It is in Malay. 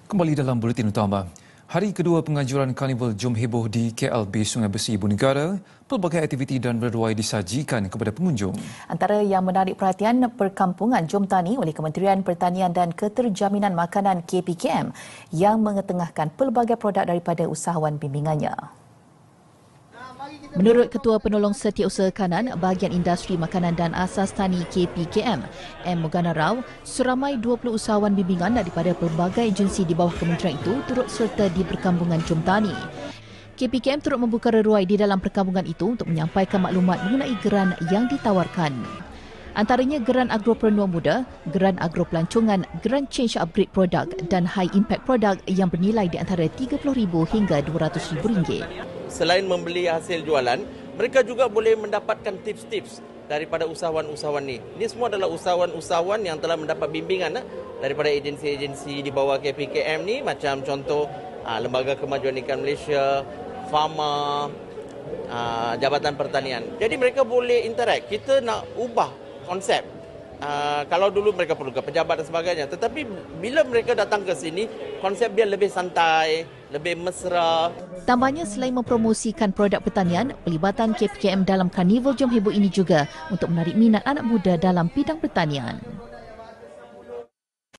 Kembali dalam buletin utama. Hari kedua penganjuran Karnival Jom Heboh di KLB Sungai Besi Ibu Negara, pelbagai aktiviti dan berduai disajikan kepada pengunjung. Antara yang menarik perhatian perkampungan Jom Tani oleh Kementerian Pertanian dan Keterjaminan Makanan KPKM yang mengetengahkan pelbagai produk daripada usahawan bimbingannya. Menurut Ketua Penolong Setiausaha Kanan Bahagian Industri Makanan dan Asas Tani KPKM, M. Mogana Rao, seramai 20 usahawan bimbingan daripada pelbagai agensi di bawah kementerian itu turut serta di perkampungan Jom Tani. KPKM turut membuka reruai di dalam perkampungan itu untuk menyampaikan maklumat mengenai geran yang ditawarkan. Antaranya Geran Agropreneur Muda, Geran Agro Pelancongan, Geran Change Upgrade Product dan High Impact Product yang bernilai di antara RM30,000 hingga RM200,000. Selain membeli hasil jualan, mereka juga boleh mendapatkan tips-tips daripada usahawan-usahawan ni. Ini semua adalah usahawan-usahawan yang telah mendapat bimbingan daripada agensi-agensi di bawah KPKM ni, macam contoh Lembaga Kemajuan Ikan Malaysia, Pharma, Jabatan Pertanian. Jadi mereka boleh interact. Kita nak ubah konsep. Kalau dulu mereka perlukan pejabat dan sebagainya, tetapi bila mereka datang ke sini, konsep dia lebih santai, lebih mesra. Tambahnya, selain mempromosikan produk pertanian, pelibatan KPKM dalam Karnival Jom Heboh ini juga untuk menarik minat anak muda dalam bidang pertanian.